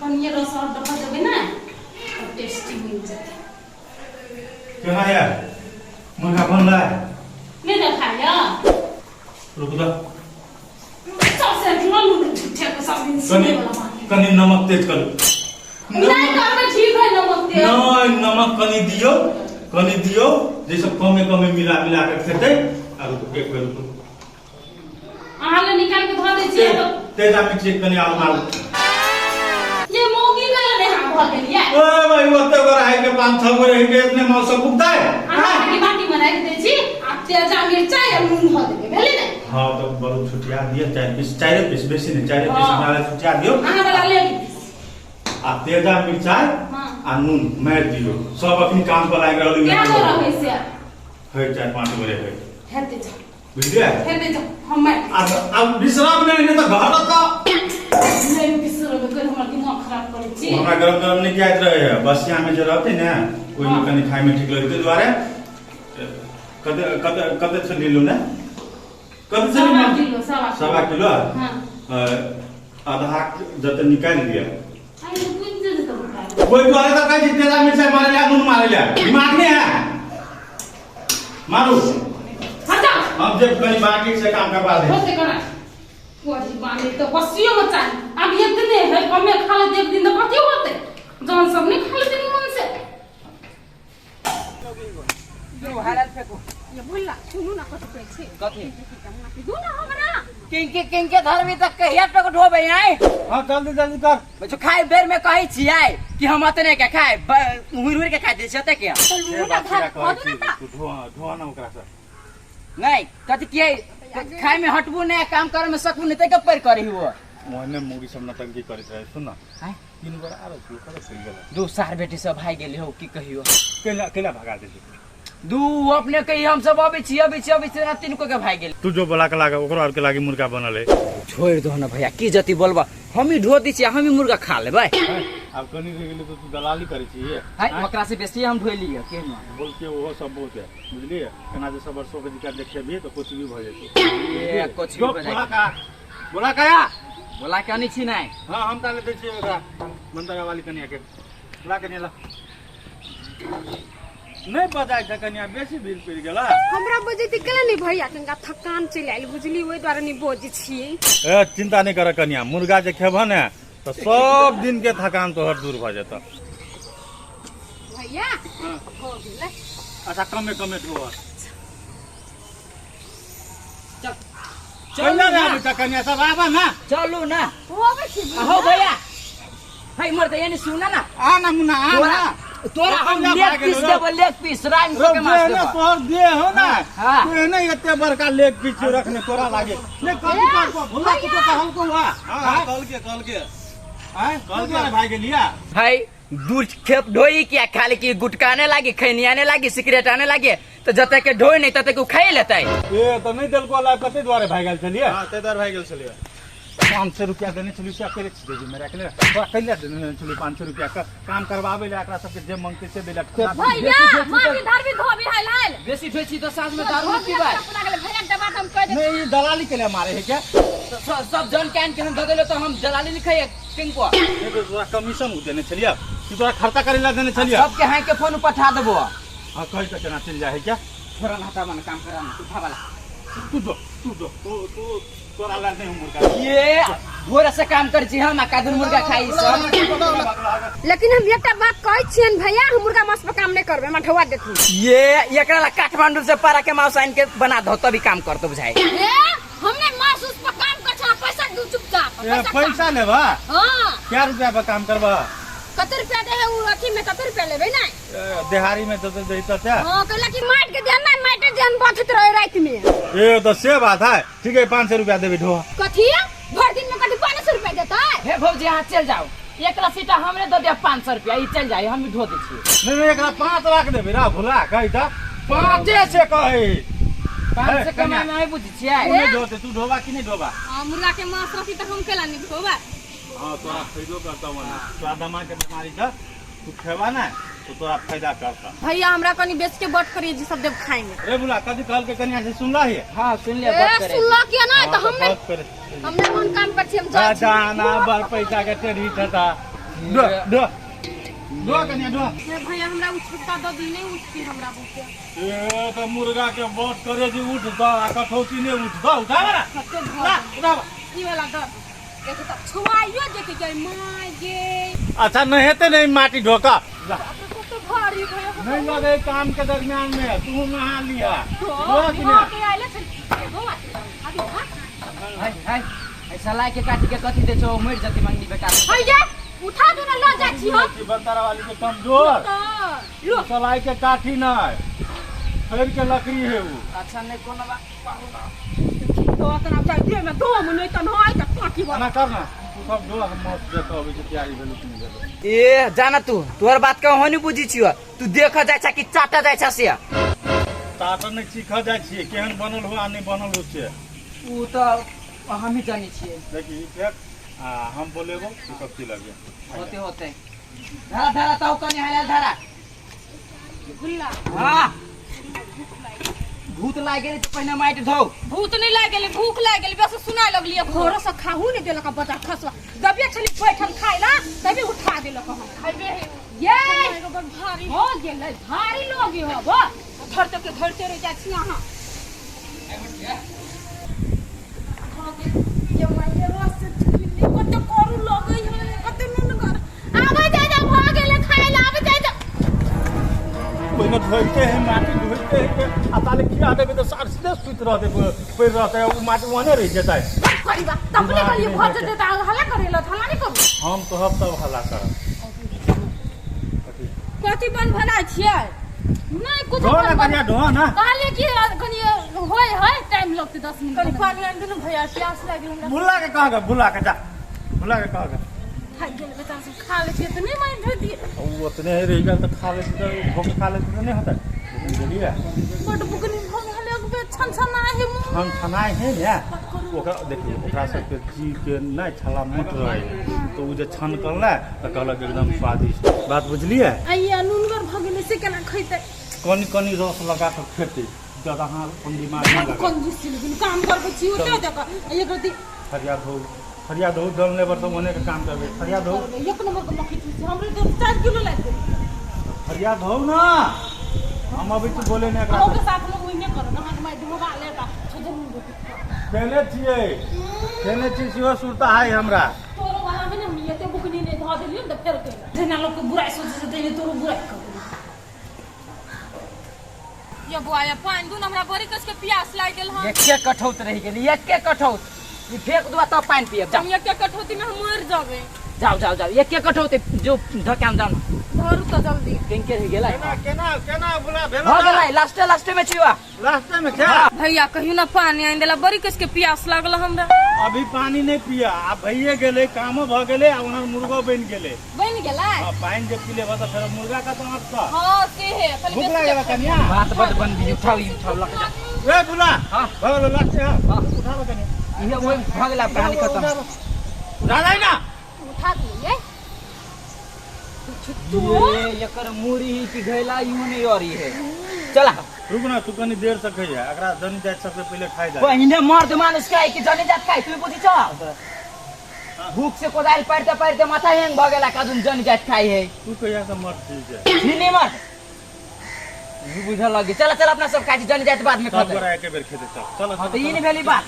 कनिए रस और डब्बा देबे ना तो टेस्टी मिल जाए। क्या है यार मुर्गा बन रहा है नहीं देखा या रुक दो सबसे जुआन झूठे को सब इंसान वाला पानी कनी नमक तेज कर नहीं करबे ठीक है नमक तेज नहीं नमक कनी दियो जैसे कमे कमे मिला मिला के खेते और एक बेर रुको आले निकाल के धो दे छिए तो तेज आप चेक कनी आल मार ये मोगी गला ने हां भर गेलिए ओए भाई ओते कर है के 5-6 गो रह के इतने मौसम बुकता है आटा की बाटी बना के दे छी आ तेज मिर्चा या नून धो देबे भेले ने हां तो बड़ू छुटिया दिए 4 पीस बेसी नहीं 4 पीस वाला छुटिया दियो आहा वाला ले आ तेजा मिर्चाई आ नून मार दियो सब अपनी काम पर लाग रहल क्या कर रहे से है 4-5 गो रह हेते जा बुझलिए हेते जा हम अब विश्राम नहीं तो घर का नहीं बिसरो कर हमर दिमाग खराब करे छी हमरा गरम नहीं किया रहे बस यहां में जो रहते ना कोई में कनी खाए में ठीक लगते द्वारे कते से ले लो ना कते से सवा किलो हां आधा जते निकाल दिया आई कुछ दे तो कोई द्वारे तो कहीं जितने दाम मिर्चा मारे लिया नून मारे लिया दिमाग नहीं है मारू हटा अब जब कहीं बाकी से काम करवा दे होते करा वो जी बाने तो बसियो मत चाहिए अब इतने है कमे खा ले एक दिन तो कथि होते जौन सब नहीं खा ले मन से जो हारल फेंको ये बोलला सुनो ना कथि पे छे कथि दू ना हमरा किंके धरबी तक कहिया तक ढोबे आई हां जल्दी जल्दी कर जो खाए बेर में कहै छियै कि हम अतने के खाए हुर के खाए दे छते के ये बात क्या कहै छी तू धोआ ना ओकरा से नहीं कथि के खाए में हटबू ने काम करे में सकबू ने ते के पर करी हो मोहने मुगी सब नटंकी करत रहे सुन ना हां 3 बार आरो तू करे सही गेला दो सार बेटी सब भाई गेली हो की कहियो केला भगा दे दू अपने कही हम सब अबे छी ना तीन को के भाई गेली तू जो बोला के लागे ओकरो और के लागे मुर्गा बनल है छोड़ दो ना भैया की जति बोलबा हम ही ढो दी छी हम ही मुर्गा खा लेबै अब कनी रह गेले तो तू दलाली करे छी हां ओकरा से बेसी हम ढोइ लिए के ना बोल के वो सब बहुत है बुझलिए केना जे सब वर्षों के दिक्कत देखेबी तो कुछ भी भ जेतै ये कुछ भी बोला काया बोला के नहीं छी नहीं हां हम ताले दे छी ओकरा मंदरा वाली कनिया के ला कनिया ला नहीं बजाय त कनिया बेसी भीड़ पड़ गेला हमरा बजैती केला नहीं भैया तनका थकान चलि आइल बुझली ओइ द्वारा नहीं बजै छी ए चिंता नहीं कर कनिया मुर्गा जे खेबह ने तो सब दिन के थकान तोहर दूर भ जेतौ भैया हो गेलै अच्छा कमे कमे ढो चल चल ना बेटा कनिया सब आबा ना चलू ना होबे छी हो भैया भाई मर त यानी सुना ना आ ना मुना आ तोरा हम लेग पीस राइन के मार ना तोहर दे हो ना हां तू नहीं एते बड़का लेग पीस रखने तोरा लागे ले कल को भुला के तो हमको हुआ हां कल के हां कल के भाई के लिया भाई दूर खेप ढोई क्या खाली की गुटकाने लागी खैनियाने लागी सिगरेट आने लागी तो जते के ढोई नहीं तते को खाई लेता है ए तो नहीं दिल को ला कते द्वारे भाई गेल चलिए हां ते द्वारे भाई गेल चलिए 500 रुपया देने चलिए क्या करे दे जी मेरा के बड़ा कैले देने चलिए 500 रुपया का काम करवावे ले एकरा सब के जे मांगते से देला भैया माटी धरबी धोबी है लाल बेसी ठोची तो साथ में दारू पीबा अपना के भैया दबा हम कह दे नहीं दलाली के लिए मारे है क्या सब जन कैन के हम दे देले तो हम दलाली लिखाई किंको ये तो थोड़ा कमीशन देने चलिए तू थोड़ा खर्चा करेला देने चलिए सब के हैं के फोन पठा देबो हां कह के केना चल जाए क्या थोड़ा नाता मन काम कराना उठा वाला तू दो तोरा ला नहीं मुर्गा ये भोर से काम कर छी हम कादुन मुर्गा खाई सब लेकिन हम एकटा बात कहै छियन भैया हम मुर्गा मांस पे काम नहीं करबे मठवा देथु ये एकरा ला काठमांडू से पारा के मांस आइन के बना दो तभी काम करतो बुझाई ए हमने मांस उस पे काम कर छा पैसा दू चुपचाप पैसा लेबा हां क्या रुपया पे काम करबा कते रुपया दे है उ अथी में कते रुपया लेबे ना देहारी में तो देता क्या हां कहला कि माट के देना माटे जन बचत रहे रात में ये तो से बात है ठीक है 500 रुपया देबे ढो कथी भर दिन में कथी 500 रुपया देता है हे भौजी यहाँ चल जाओ एकला सीटा हमरे दे दे 500 रुपया ई चल जाई हम ढो दे छी नहीं एकरा 5 लाख देबे रा भुला कहि त 5 से कहि 5 से कमाई में आई बुझी छियै तू नहीं ढोते तू ढोबा कि नहीं ढोबा हां मुर्गा के मांस रखी त हम केला नहीं ढोबा हां तोरा फायदो करता वना तोरा दमा के बीमारी का तू खेबा ना तो तोरा फायदा करता भैया हमरा कनी बेच के बट करिए जी सब देव खाएंगे रे बुला कदी कहल के कनिया से सुनला है हां सुन ले बात करे सुन लो क्या ना तो हमने मन काम कर छी हम जा जाना बर पैसा के टेढ़ी ठटा दो दो दो कन्या दो भैया हमरा उठता दो दिन नहीं उठती हमरा बुके ए तो मुर्गा के बात करे जी उठ दो आ कठौती ने उठ दो उठा ना उठा ई वाला दो देखो तो छुआइयो देखे जाय माय गे अच्छा नहीं हेते नहीं माटी ढोका तो भारी भैया नहीं लगे काम के दरमियान में तू नहा लिया दो कि हो ना के आइले छन हो अभी खा हाय हाय ऐसा लाके काटी के कथी दे छो मर जति मंगनी बेटा भैया उठा दो ना ला जा छी हम की बंतारा वाली के कमजोर लो सलाई के काठी नहीं फेर के लकड़ी है वो अच्छा नहीं कोनो बा तो तना चाहिए में दो मने त न आइ त काटी खाना करना तू सब दो हम मत देखो अभी से तैयारी भेलु कि नहीं भेलु ए जाना तू तोहर बात का होनी बुझी छियो तू देख जाय छ कि चाटा जाय छ से ताता ने सीख जाय छी केहन बनल हो आ नहीं बनल हो से ऊ तो हम ही जानी छिए देखी एक हम बोलेबो तू सब की लगे होते होते धारा धारा ताऊ कनी हाल धारा गुल्ला हां भूत लाग गेल त पहिने माइट धौ भूत नहीं लाग गेले भूख लाग गेले बस सुनाय लगली घर से खाहू नहीं देलक बता खसवा दबिया छली बैठल खाइला तभी उठा देलक हम खाइबे ये भारी हो गेले भारी लोगे हो बा धरते रह जा छी यहां ये माइले रस किल्ली कत करू लगे है कत न कर आवे जा जा भ गेले खाइला आवे जा जा कोई न धोइते है माटी धोइते है आ ताले खिया देबे तो सार सीधे सुत रहते पैर रहते है वो माटी वने रह जाता है करीबा तबले के लिए भर देता हल्ला करेला हल्ला नहीं करू हम तो हम सब हल्ला कर कथी बन भला छियै नहीं कुछ धो ना कन्या धो ना कहलिए कि कनी होय है टाइम लगते 10 मिनट कनी पानी आन देनु भैया प्यास लाग गेल बुला के कहा बुला के जा बुला के कहा खाइ गेल बेटा से खा ले छियै त नहीं माइन धो दिए वो उतने ही रह गया तो खा ले तो भूख खा ले तो नहीं होता बुझलिए बड बुकनी हम हले बे छन आहे मुंह हम छनाए हैं या ओकरा देखिए ओकरा सबके जी के नहीं छला मत रहे तो वो जे छन करला तो कहलक एकदम स्वादिष्ट बात बुझलिए आइया नूनगर भ गेल से केना खइते कनी कनी रस लगा के खेते ज्यादा हां अपन दिमाग नहीं लगा कंजूस लेकिन काम करके छियो त देखा ये करती फरियाद हो जलने पर तो होने का काम करबे फरियाद हो एक नंबर के मक्खी थी हमरे तो 4 किलो लाग गेल फरियाद हो ना हम अभी तो बोले नहीं एकरा ओके साथ लोग वही नहीं करो ना माय धोबा लेता छजन केने छिए सिवा सुरता है हमरा तोरो वाला में ना ये ते बुकनी ने ध देलियो त फेर के जेना लोग के बुराई सोचे से ते तोरो बुराई कर ये बुआया पानी दून हमरा बड़ी कस के प्यास लाग गेल हां एके कठौत रह गेल एके कठौत ई फेंक दुआ तब पानी पियब जा हम एक कठौती में हम मर जाबे जाओ जाओ जाओ एके कठौत जो धकाम जान धरू त जल्दी केंके रह गेलै केना बुला भेल हो गेलै लास्ट में छिवा लास्ट में क्या भैया कहियो ना पानी आइन देला बड़ी कस के प्यास लागल हमरा अभी पानी नहीं पिया आ भइए गेले कामो भ गेले आ उनर मुर्गा बन गेले बन गेला पानी जब पीले बस फिर मुर्गा का तो आपका हां से है खाली भूख लागेला कन्या बात बड बन भी उठाओ लग जा ए बुला हां भगलो लास्ट है उठाओ कन्या ये वो भागला कहानी खत्म उठा नहीं ना उठा दिए ये एकर मुड़ी की घैला यूं नहीं और है चला रुक ना तू कनी देर तक है एकरा जन जात सबसे पहले खाई जा पहिने मर्द मानुस खाए कि जने जात खाए तू बुझी छ भूख से कोदाल पड़ते पड़ते माथा हैंग भ गेला काजुन जन जात खाए है तू कहिया से मत ठीक है नहीं मर्द ये बुझा लगे चला चला अपना सब काटी जन जात बाद में सब खा गोरा एक बेर खेते चल चल तो ये नहीं भेली बात